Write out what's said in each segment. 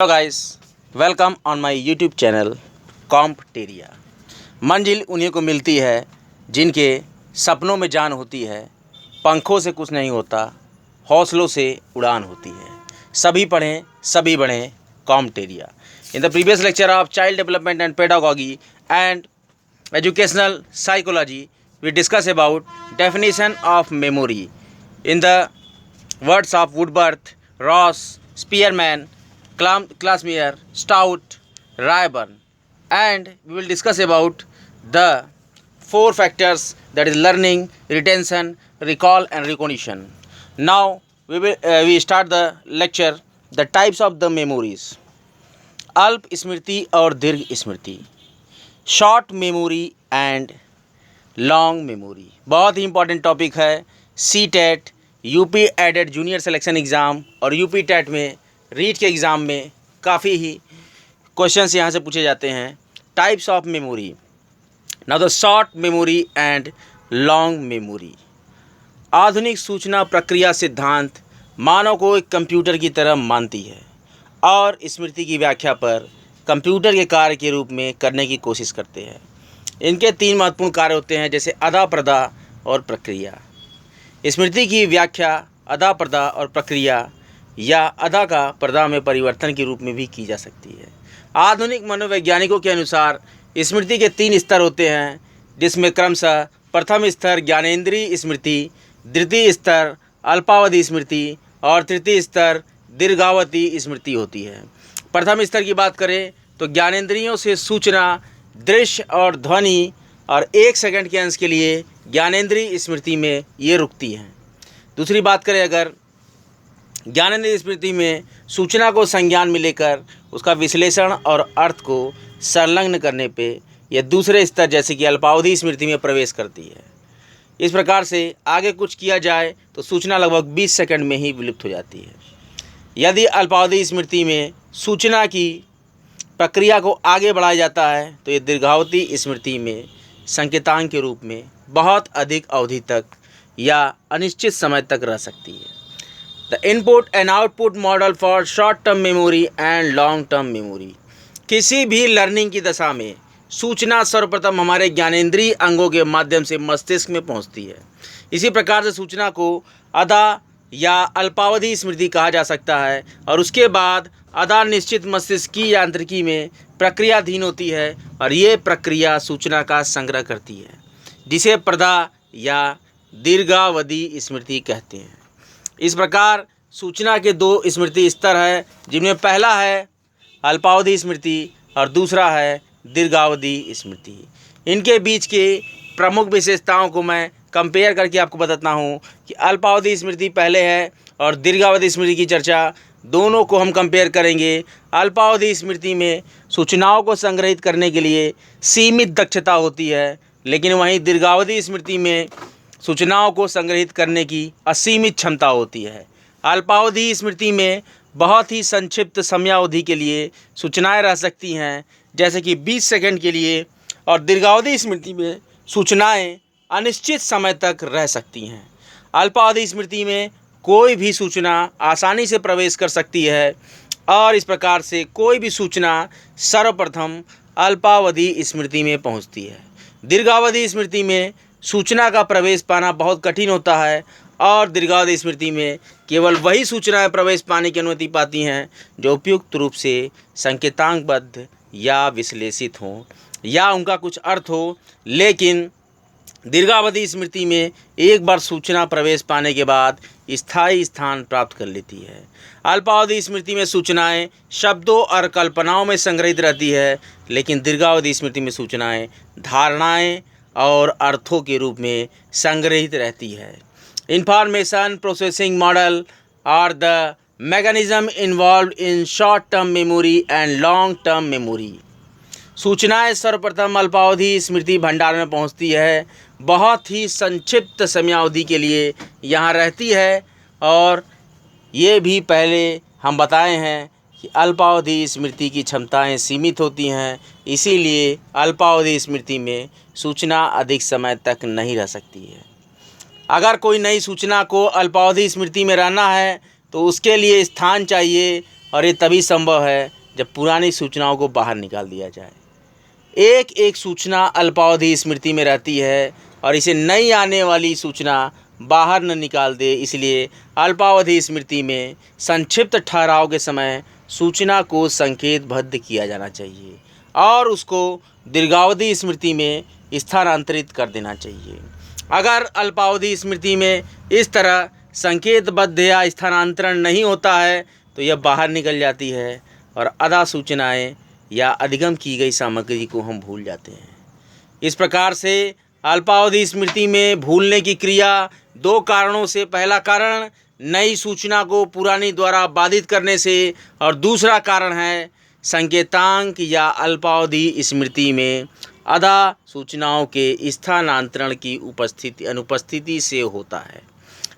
Hello guys, welcome on my YouTube channel Competeria. मंजिल उन्हीं को मिलती है जिनके सपनों में जान होती है। पंखों से कुछ नहीं होता, हौसलों से उड़ान होती है। सभी पढ़ें, सभी बढ़ें, Competeria. In the previous lecture of child development and pedagogy and educational psychology we discuss about definition of memory in the words of Woodworth, Ross, Spearman, Classmeyer, Stout, Rayburn, and we will discuss about the four factors, that is learning, retention, recall and recognition. Now we start the lecture. The types of the memories: अल्प स्मृति और दीर्घ स्मृति, short memory and long memory. बहुत ही important topic है। C TET, UP aided junior selection exam और UP TET में रीट के एग्ज़ाम में काफ़ी ही क्वेश्चंस यहाँ से पूछे जाते हैं। Types of memory. Now the short memory and long memory. आधुनिक सूचना प्रक्रिया सिद्धांत मानव को एक कंप्यूटर की तरह मानती है और स्मृति की व्याख्या पर कंप्यूटर के कार्य के रूप में करने की कोशिश करते हैं। इनके तीन महत्वपूर्ण कार्य होते हैं, जैसे अदा, प्रदा और प्रक्रिया। स्मृति की व्याख्या अदा, प्रदा और प्रक्रिया या अदा का प्रदा में परिवर्तन के रूप में भी की जा सकती है। आधुनिक मनोवैज्ञानिकों के अनुसार स्मृति के तीन स्तर होते हैं, जिसमें क्रमशः प्रथम स्तर ज्ञानेंद्रीय स्मृति, द्वितीय स्तर अल्पावधि स्मृति और तृतीय स्तर दीर्घावधि स्मृति होती है। प्रथम स्तर की बात करें तो ज्ञानेंद्रियों से सूचना दृश्य और ध्वनि और 1 सेकंड के अंश के लिए ज्ञानेंद्रीय स्मृति में ये रुकती हैं। दूसरी बात करें अगर ज्ञानेंद्रीय स्मृति में सूचना को संज्ञान में लेकर उसका विश्लेषण और अर्थ को संलग्न करने पे यह दूसरे स्तर जैसे कि अल्पावधि स्मृति में प्रवेश करती है। इस प्रकार से आगे कुछ किया जाए तो सूचना लगभग 20 सेकंड में ही विलुप्त हो जाती है। यदि अल्पावधि स्मृति में सूचना की प्रक्रिया को आगे बढ़ाया जाता है तो ये दीर्घावधि स्मृति में संकेतांक के रूप में बहुत अधिक अवधि तक या अनिश्चित समय तक रह सकती है। The input and output model for short term memory and long term memory. किसी भी लर्निंग की दशा में सूचना सर्वप्रथम हमारे ज्ञानेंद्रीय अंगों के माध्यम से मस्तिष्क में पहुंचती है। इसी प्रकार से सूचना को अदा या अल्पावधि स्मृति कहा जा सकता है और उसके बाद अदा निश्चित मस्तिष्क की यांत्रिकी में प्रक्रियाधीन होती है और ये प्रक्रिया सूचना का संग्रह करती है, जिसे प्रदा या दीर्घावधि स्मृति कहते हैं। इस प्रकार सूचना के दो स्मृति स्तर है, जिनमें पहला है अल्पावधि स्मृति और दूसरा है दीर्घावधि स्मृति। इनके बीच के प्रमुख विशेषताओं को मैं कंपेयर करके आपको बताता हूँ कि अल्पावधि स्मृति पहले है और दीर्घावधि स्मृति की चर्चा दोनों को हम कंपेयर करेंगे। अल्पावधि स्मृति में सूचनाओं को संग्रहित करने के लिए सीमित दक्षता होती है, लेकिन वहीं दीर्घावधि स्मृति में सूचनाओं को संग्रहित करने की असीमित क्षमता होती है। अल्पावधि स्मृति में बहुत ही संक्षिप्त समयावधि के लिए सूचनाएं रह सकती हैं, जैसे कि 20 सेकंड के लिए, और दीर्घावधि स्मृति में सूचनाएं अनिश्चित समय तक रह सकती हैं। अल्पावधि स्मृति में कोई भी सूचना आसानी से प्रवेश कर सकती है और इस प्रकार से कोई भी सूचना सर्वप्रथम अल्पावधि स्मृति में पहुंचती है। दीर्घावधि स्मृति में सूचना का प्रवेश पाना बहुत कठिन होता है और दीर्घावधि स्मृति में केवल वही सूचनाएं प्रवेश पाने की अनुमति पाती हैं जो उपयुक्त रूप से संकेतांकबद्ध या विश्लेषित हों या उनका कुछ अर्थ हो। लेकिन दीर्घावधि स्मृति में एक बार सूचना प्रवेश पाने के बाद स्थायी स्थान प्राप्त कर लेती है। अल्पावधि स्मृति में सूचनाएं शब्दों और कल्पनाओं में संग्रहित रहती है, लेकिन दीर्घावधि स्मृति में सूचनाएं धारणाएं और अर्थों के रूप में संग्रहित रहती है। Information processing model are the mechanism involve in short term memory and long term memory. सूचनाएं सर्वप्रथम अल्पावधि स्मृति भंडार में पहुंचती है, बहुत ही संक्षिप्त समयावधि के लिए यहाँ रहती है और ये भी पहले हम बताए हैं कि अल्पावधि स्मृति की क्षमताएं सीमित होती हैं, इसीलिए अल्पावधि स्मृति में सूचना अधिक समय तक नहीं रह सकती है। अगर कोई नई सूचना को अल्पावधि स्मृति में रहना है तो उसके लिए स्थान चाहिए और ये तभी संभव है जब पुरानी सूचनाओं को बाहर निकाल दिया जाए। एक एक सूचना अल्पावधि स्मृति में रहती है और इसे नई आने वाली सूचना बाहर न निकाल दे, इसलिए अल्पावधि स्मृति में संक्षिप्त ठहराव के समय सूचना को संकेतबद्ध किया जाना चाहिए और उसको दीर्घावधि स्मृति में स्थानांतरित कर देना चाहिए। अगर अल्पावधि स्मृति में इस तरह संकेतबद्ध या स्थानांतरण नहीं होता है तो यह बाहर निकल जाती है और आधा सूचनाएं या अधिगम की गई सामग्री को हम भूल जाते हैं। इस प्रकार से अल्पावधि स्मृति में भूलने की क्रिया दो कारणों से, पहला कारण नई सूचना को पुरानी द्वारा बाधित करने से और दूसरा कारण है संकेतांक या अल्पावधि स्मृति में आधा सूचनाओं के स्थानांतरण की अनुपस्थिति से होता है।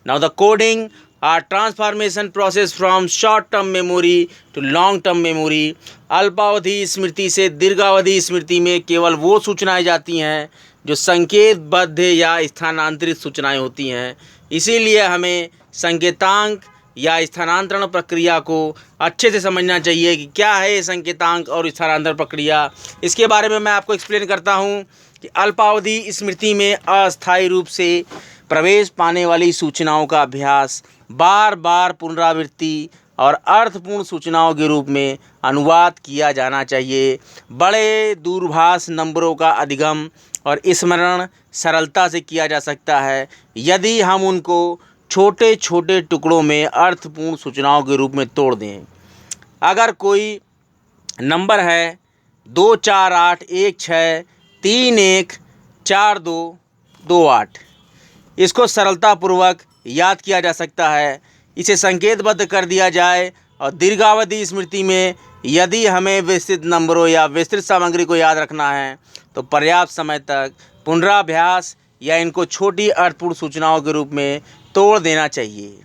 Now the coding or transformation process from short term memory to long term memory. अल्पावधि स्मृति से दीर्घावधि स्मृति में केवल वो सूचनाएं जाती हैं जो संकेतबद्ध या स्थानांतरित सूचनाएं होती हैं। इसीलिए हमें संकेतांक या स्थानांतरण प्रक्रिया को अच्छे से समझना चाहिए कि क्या है ये संकेतांक और स्थानांतरण प्रक्रिया। इसके बारे में मैं आपको एक्सप्लेन करता हूँ कि अल्पावधि स्मृति में अस्थायी रूप से प्रवेश पाने वाली सूचनाओं का अभ्यास, बार बार पुनरावृत्ति और अर्थपूर्ण सूचनाओं के रूप में अनुवाद किया जाना चाहिए। बड़े दूरभाष नंबरों का अधिगम और स्मरण सरलता से किया जा सकता है यदि हम उनको छोटे छोटे टुकड़ों में अर्थपूर्ण सूचनाओं के रूप में तोड़ दें। अगर कोई नंबर है 24816314228, इसको सरलतापूर्वक याद किया जा सकता है। इसे संकेतबद्ध कर दिया जाए और दीर्घावधि स्मृति में यदि हमें विस्तृत नंबरों या विस्तृत सामग्री को याद रखना है तो पर्याप्त समय तक पुनराभ्यास या इनको छोटी अर्थपूर्ण सूचनाओं के रूप में तोड़ देना चाहिए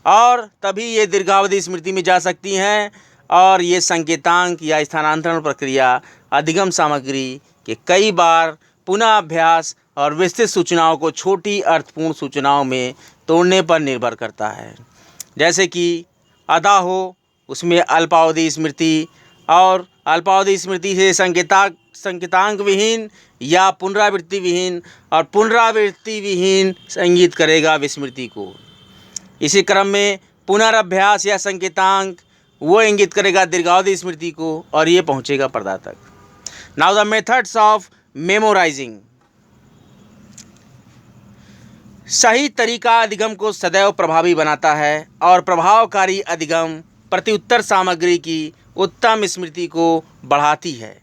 और तभी ये दीर्घावधि स्मृति में जा सकती हैं। और ये संकेतांक या स्थानांतरण प्रक्रिया अधिगम सामग्री के कई बार पुनः अभ्यास और विस्तृत सूचनाओं को छोटी अर्थपूर्ण सूचनाओं में तोड़ने पर निर्भर करता है। जैसे कि आधा हो उसमें अल्पावधि स्मृति, और अल्पावधि स्मृति से संकेतांक विहीन या पुनरावृत्ति विहीन, और पुनरावृत्ति विहीन इंगित करेगा विस्मृति को। इसी क्रम में पुनराभ्यास या संकेतांक वो इंगित करेगा दीर्घावधि स्मृति को और ये पहुंचेगा पर्दा तक। Now the methods of memorising. सही तरीका अधिगम को सदैव प्रभावी बनाता है और प्रभावकारी अधिगम प्रत्युत्तर सामग्री की उत्तम स्मृति को बढ़ाती है।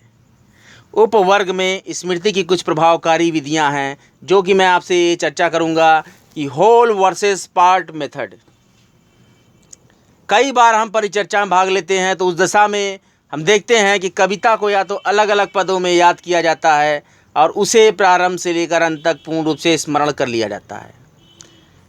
उपवर्ग में स्मृति की कुछ प्रभावकारी विधियां हैं जो कि मैं आपसे चर्चा करूंगा कि होल वर्सेस पार्ट मेथड। कई बार हम परिचर्चा में भाग लेते हैं तो उस दशा में हम देखते हैं कि कविता को या तो अलग अलग पदों में याद किया जाता है और उसे प्रारंभ से लेकर अंत तक पूर्ण रूप से स्मरण कर लिया जाता है।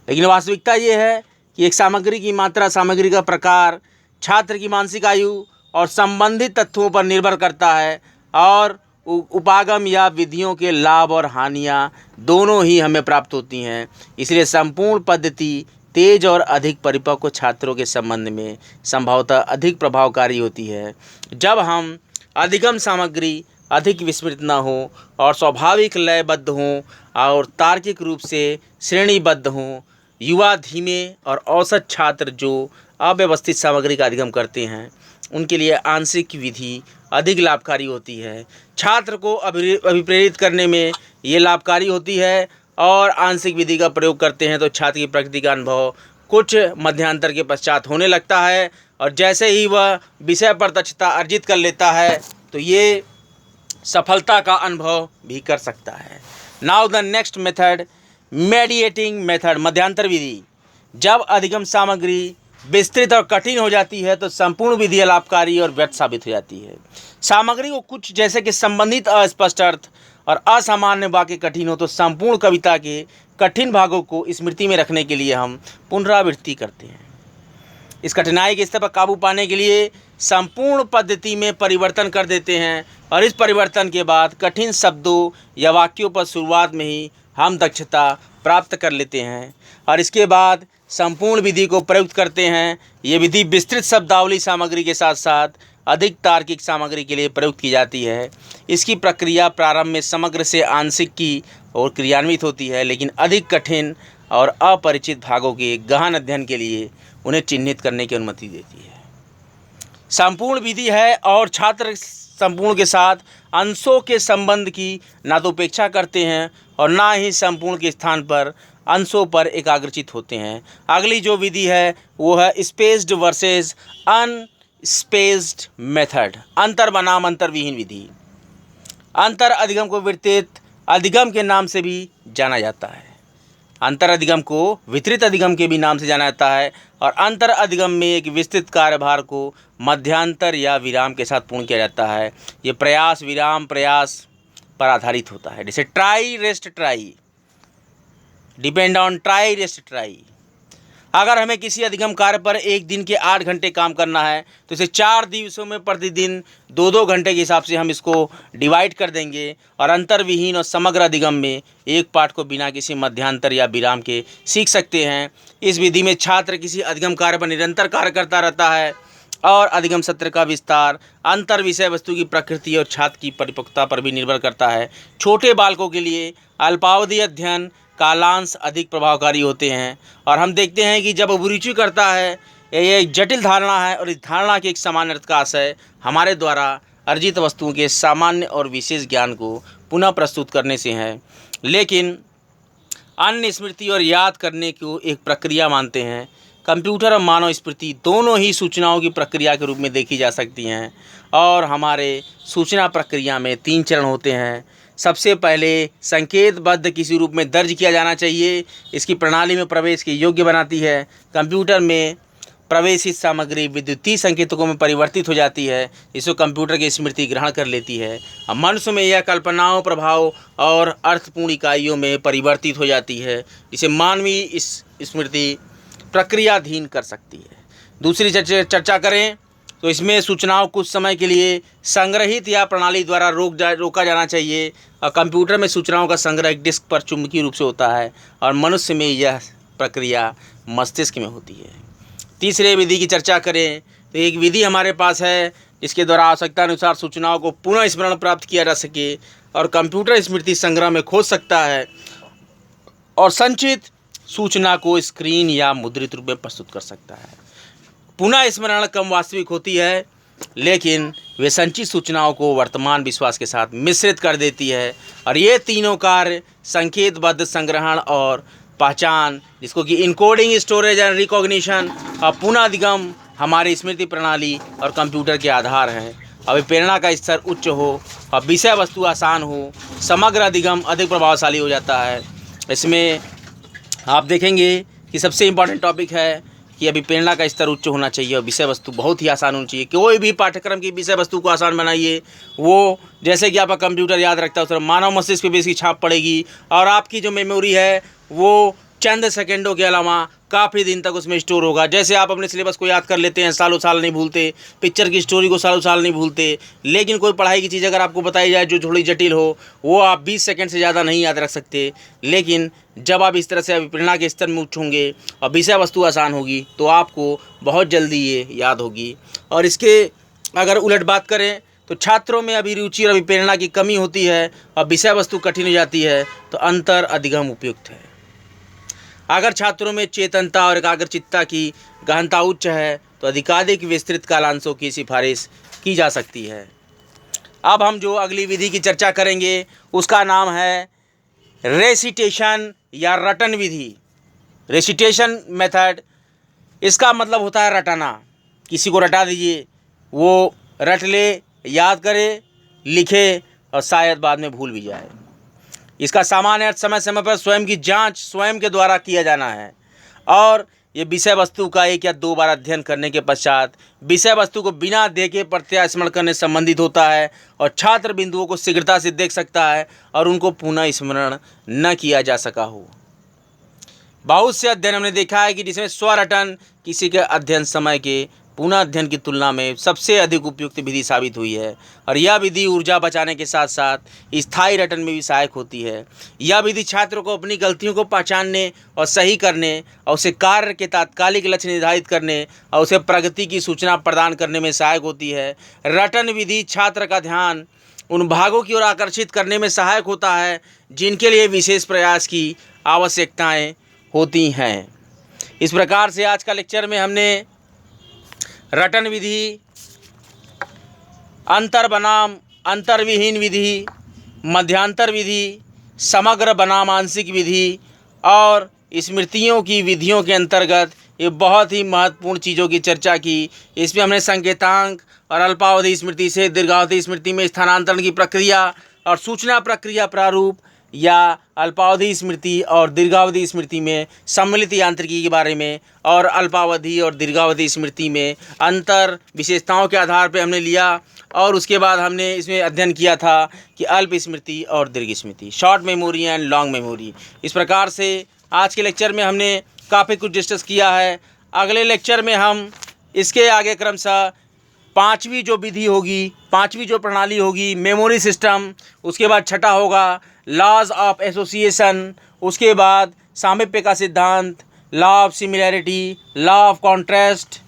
लेकिन वास्तविकता ये है कि एक सामग्री की मात्रा, सामग्री का प्रकार, छात्र की मानसिक आयु और संबंधित तत्वों पर निर्भर करता है और उपागम या विधियों के लाभ और हानियाँ दोनों ही हमें प्राप्त होती हैं। इसलिए संपूर्ण पद्धति तेज और अधिक परिपक्व छात्रों के संबंध में संभवतः अधिक प्रभावकारी होती है जब हम अधिगम सामग्री अधिक विस्मृत न हो और स्वाभाविक लयबद्ध हों और तार्किक रूप से श्रेणीबद्ध हों। युवा, धीमे और औसत छात्र जो अव्यवस्थित सामग्री का अधिगम करते हैं उनके लिए आंशिक विधि अधिक लाभकारी होती है। छात्र को अभिप्रेरित करने में ये लाभकारी होती है और आंशिक विधि का प्रयोग करते हैं तो छात्र की प्रकृति का अनुभव कुछ मध्यांतर के पश्चात होने लगता है और जैसे ही वह विषय पर दक्षता अर्जित कर लेता है तो ये सफलता का अनुभव भी कर सकता है। Now the next method, mediating method, मध्यांतर विधि। जब अधिगम सामग्री विस्तृत और कठिन हो जाती है तो संपूर्ण विधि लाभकारी और व्यर्थ साबित हो जाती है। सामग्री को कुछ जैसे कि संबंधित अस्पष्ट अर्थ और असामान्य वाक्य कठिन हो तो संपूर्ण कविता के कठिन भागों को स्मृति में रखने के लिए हम पुनरावृत्ति करते हैं। इस कठिनाई के स्तर पर काबू पाने के लिए संपूर्ण पद्धति में परिवर्तन कर देते हैं और इस परिवर्तन के बाद कठिन शब्दों या वाक्यों पर शुरुआत में ही हम दक्षता प्राप्त कर लेते हैं और इसके बाद संपूर्ण विधि को प्रयुक्त करते हैं। ये विधि विस्तृत शब्दावली सामग्री के साथ साथ अधिक तार्किक सामग्री के लिए प्रयुक्त की जाती है। इसकी प्रक्रिया प्रारंभ में समग्र से आंशिक की और क्रियान्वित होती है, लेकिन अधिक कठिन और अपरिचित भागों के गहन अध्ययन के लिए उन्हें चिन्हित करने की अनुमति देती है। संपूर्ण विधि है और छात्र संपूर्ण के साथ अंशों के संबंध की ना तो उपेक्षा करते हैं और ना ही संपूर्ण के स्थान पर अंशों पर एकाग्रचित होते हैं। अगली जो विधि है वो है स्पेस्ड वर्सेस अनस्पेस्ड मेथड, अंतर बनाम अंतर्विहीन विधि। अंतर अधिगम को वितरित अधिगम के नाम से भी जाना जाता है। अंतर अधिगम को वितरित अधिगम के भी नाम से जाना जाता है और अंतर अधिगम में एक विस्तृत कार्यभार को मध्यांतर या विराम के साथ पूर्ण किया जाता है। ये प्रयास विराम प्रयास पर आधारित होता है, जैसे try rest try, depend on try rest try. अगर हमें किसी अधिगम कार्य पर एक दिन के 8 घंटे काम करना है तो इसे 4 दिवसों में प्रतिदिन 2-2 घंटे के हिसाब से हम इसको डिवाइड कर देंगे और अंतर्विहीन और समग्र अधिगम में एक पाठ को बिना किसी मध्यांतर या विराम के सीख सकते हैं। इस विधि में छात्र किसी अधिगम कार्य पर निरंतर कार्य करता रहता है और अधिगम सत्र का विस्तार अंतर विषय वस्तु की प्रकृति और छात्र की परिपक्वता पर भी निर्भर करता है। छोटे बालकों के लिए अल्पावधि अध्ययन कालांश अधिक प्रभावकारी होते हैं और हम देखते हैं कि जब अभिरुचि करता है यह एक जटिल धारणा है और इस धारणा के एक सामान्य अर्थ का आशय हमारे द्वारा अर्जित वस्तुओं के सामान्य और विशेष ज्ञान को पुनः प्रस्तुत करने से है, लेकिन अन्य स्मृति और याद करने को एक प्रक्रिया मानते हैं। कंप्यूटर और मानव स्मृति दोनों ही सूचनाओं की प्रक्रिया के रूप में देखी जा सकती हैं और हमारे सूचना प्रक्रिया में 3 चरण होते हैं। सबसे पहले संकेतबद्ध किसी रूप में दर्ज किया जाना चाहिए, इसकी प्रणाली में प्रवेश के योग्य बनाती है। कंप्यूटर में प्रवेशित सामग्री विद्युतीय संकेतकों में परिवर्तित हो जाती है, जिसको कंप्यूटर की स्मृति ग्रहण कर लेती है। अब मनुष्य में यह कल्पनाओं प्रभाव और अर्थपूर्ण इकाइयों में परिवर्तित हो जाती है, जिसे मानवीय इस स्मृति प्रक्रियाधीन कर सकती है। दूसरी चर्चा करें तो इसमें सूचनाओं कुछ समय के लिए संग्रहित या प्रणाली द्वारा रोका जाना चाहिए और कंप्यूटर में सूचनाओं का संग्रह एक डिस्क पर चुंबकीय रूप से होता है और मनुष्य में यह प्रक्रिया मस्तिष्क में होती है। तीसरे विधि की चर्चा करें तो एक विधि हमारे पास है जिसके द्वारा आवश्यकता अनुसार सूचनाओं को पुनः स्मरण प्राप्त किया जा सके और कंप्यूटर स्मृति संग्रह में खोज सकता है और संचित सूचना को स्क्रीन या मुद्रित रूप में प्रस्तुत कर सकता है। पुनः स्मरण कम वास्तविक होती है, लेकिन वे संचित सूचनाओं को वर्तमान विश्वास के साथ मिश्रित कर देती है और ये तीनों कार्य संकेतबद्ध संग्रहण और पहचान, जिसको कि इनकोडिंग स्टोरेज एंड रिकॉग्निशन और पुनः अधिगम हमारी स्मृति प्रणाली और कंप्यूटर के आधार हैं। अभिप्रेरणा का स्तर उच्च हो और विषय वस्तु आसान हो, समग्र अधिगम अधिक प्रभावशाली हो जाता है। इसमें आप देखेंगे कि सबसे इम्पॉर्टेंट टॉपिक है कि अभिप्रेरणा का स्तर उच्च होना चाहिए और विषय वस्तु बहुत ही आसान होनी चाहिए। कोई भी पाठ्यक्रम की विषय वस्तु को आसान बनाइए, वो जैसे कि आपका कंप्यूटर याद रखता है उस तरह मानव मस्तिष्क पे भी इसकी छाप पड़ेगी और आपकी जो मेमोरी है वो चंद सेकंडों के अलावा काफ़ी दिन तक उसमें स्टोर होगा। जैसे आप अपने सिलेबस को याद कर लेते हैं, सालों साल नहीं भूलते, पिक्चर की स्टोरी को सालों साल नहीं भूलते, लेकिन कोई पढ़ाई की चीज़ अगर आपको बताई जाए जो थोड़ी जटिल हो वो आप 20 सेकंड से ज़्यादा नहीं याद रख सकते। लेकिन जब आप इस तरह से अभिप्रेरणा के स्तर में उच्च होंगे और विषय वस्तु आसान होगी तो आपको बहुत जल्दी ये याद होगी। और इसके अगर उलट बात करें तो छात्रों में अभिरुचि और अभिप्रेरणा की कमी होती है और विषय वस्तु कठिन हो जाती है तो अंतर अधिगम उपयुक्त है। अगर छात्रों में चेतनता और एकाग्रचित्ता की गहनता उच्च है तो अधिकाधिक विस्तृत कालांशों की सिफारिश की जा सकती है। अब हम जो अगली विधि की चर्चा करेंगे उसका नाम है रेसिटेशन या रटन विधि। रेसिटेशन मेथड, इसका मतलब होता है रटाना। किसी को रटा दीजिए, वो रट ले, याद करे, लिखे और शायद बाद में भूल भी जाए। इसका सामान्य अर्थ समय समय पर स्वयं की जांच स्वयं के द्वारा किया जाना है और ये विषय वस्तु का 1 या 2 बार अध्ययन करने के पश्चात विषय वस्तु को बिना देखे प्रत्यास्मरण करने संबंधित होता है और छात्र बिंदुओं को शीघ्रता से देख सकता है और उनको पुनः स्मरण न किया जा सका हो। बहुत से अध्ययन हमने देखा है कि जिसमें स्वरटन किसी के अध्ययन समय के पुनः अध्ययन की तुलना में सबसे अधिक उपयुक्त विधि साबित हुई है और यह विधि ऊर्जा बचाने के साथ साथ स्थायी रटन में भी सहायक होती है। यह विधि छात्रों को अपनी गलतियों को पहचानने और सही करने और उसे कार्य के तात्कालिक लक्ष्य निर्धारित करने और उसे प्रगति की सूचना प्रदान करने में सहायक होती है। रटन विधि छात्र का ध्यान उन भागों की ओर आकर्षित करने में सहायक होता है जिनके लिए विशेष प्रयास की आवश्यकताएं होती हैं। इस प्रकार से आज का लेक्चर में हमने रटन विधि, अंतर बनाम अंतर्विहीन विधि, मध्यांतर विधि, समग्र बनाम आंशिक विधि और स्मृतियों की विधियों के अंतर्गत ये बहुत ही महत्वपूर्ण चीज़ों की चर्चा की। इसमें हमने संकेतांक और अल्पावधि स्मृति से दीर्घावधि स्मृति में स्थानांतरण की प्रक्रिया और सूचना प्रक्रिया प्रारूप या अल्पावधि स्मृति और दीर्घावधि स्मृति में सम्मिलित यांत्रिकी के बारे में और अल्पावधि और दीर्घावधि स्मृति में अंतर विशेषताओं के आधार पर हमने लिया और उसके बाद हमने इसमें अध्ययन किया था कि अल्प स्मृति और दीर्घ स्मृति, short memory and long memory. इस प्रकार से आज के लेक्चर में हमने काफ़ी कुछ डिस्कस किया है। अगले लेक्चर में हम इसके आगे क्रमशः पांचवी जो विधि होगी, पांचवी जो प्रणाली होगी मेमोरी सिस्टम, उसके बाद छठा होगा लॉज ऑफ एसोसिएशन, उसके बाद सामीप्य का सिद्धांत, law of similarity, law of contrast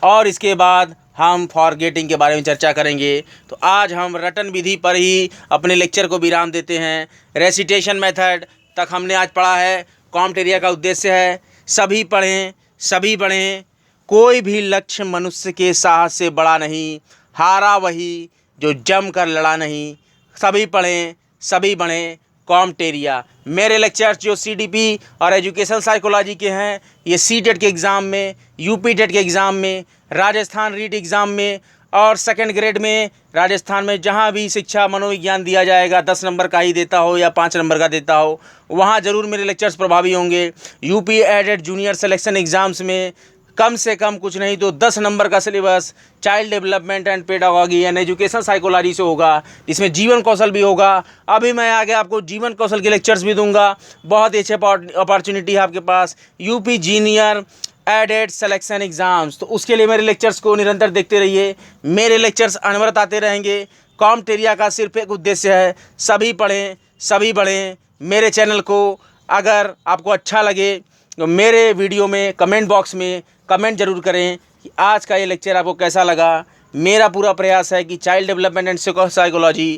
और इसके बाद हम फॉरगेटिंग के बारे में चर्चा करेंगे। तो आज हम रटन विधि पर ही अपने लेक्चर को विराम देते हैं। रेसिटेशन मेथड तक हमने आज पढ़ा है। कॉम्प्ट एरिया का उद्देश्य है सभी पढ़ें, सभी बढ़ें। कोई भी लक्ष्य मनुष्य के साहस से बड़ा नहीं, हारा वही जो जम कर लड़ा नहीं। सभी पढ़ें, सभी बढ़ें। Comte area. मेरे लेक्चर्स जो सीडीपी और एजुकेशन साइकोलॉजी के हैं, ये सीटेट के एग्ज़ाम में, यूपी टेट के एग्ज़ाम में, राजस्थान रीट एग्ज़ाम में और सेकंड ग्रेड में राजस्थान में जहाँ भी शिक्षा मनोविज्ञान दिया जाएगा, 10 नंबर का ही देता हो या 5 नंबर का देता हो, वहाँ ज़रूर मेरे लेक्चर्स प्रभावी होंगे। UP aided junior selection exams में कम से कम कुछ नहीं तो 10 नंबर का syllabus child development and pedagogy and education psychology से होगा, जिसमें जीवन कौशल भी होगा। अभी मैं आगे आपको जीवन कौशल के लेक्चर्स भी दूंगा। बहुत ही अच्छे अपॉर्चुनिटी है आपके पास UP junior aided selection exams. तो उसके लिए मेरे लेक्चर्स को निरंतर देखते रहिए। मेरे लेक्चर्स अनवरत आते रहेंगे। कॉम्प्ट एरिया का सिर्फ एक उद्देश्य है सभी पढ़ें, सभी बढ़ें। मेरे चैनल को अगर आपको अच्छा लगे तो मेरे वीडियो में कमेंट बॉक्स में कमेंट जरूर करें कि आज का ये लेक्चर आपको कैसा लगा। मेरा पूरा प्रयास है कि child development and psychology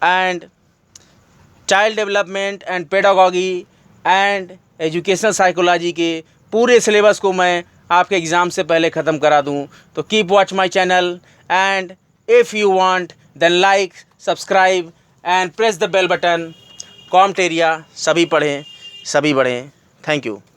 and child development and pedagogy and educational psychology के पूरे सिलेबस को मैं आपके एग्ज़ाम से पहले ख़त्म करा दूं। तो keep watch my channel and if you want then like, subscribe and press the bell button. कॉम्प्ट एरिया, सभी पढ़ें, सभी बढ़ें। Thank you.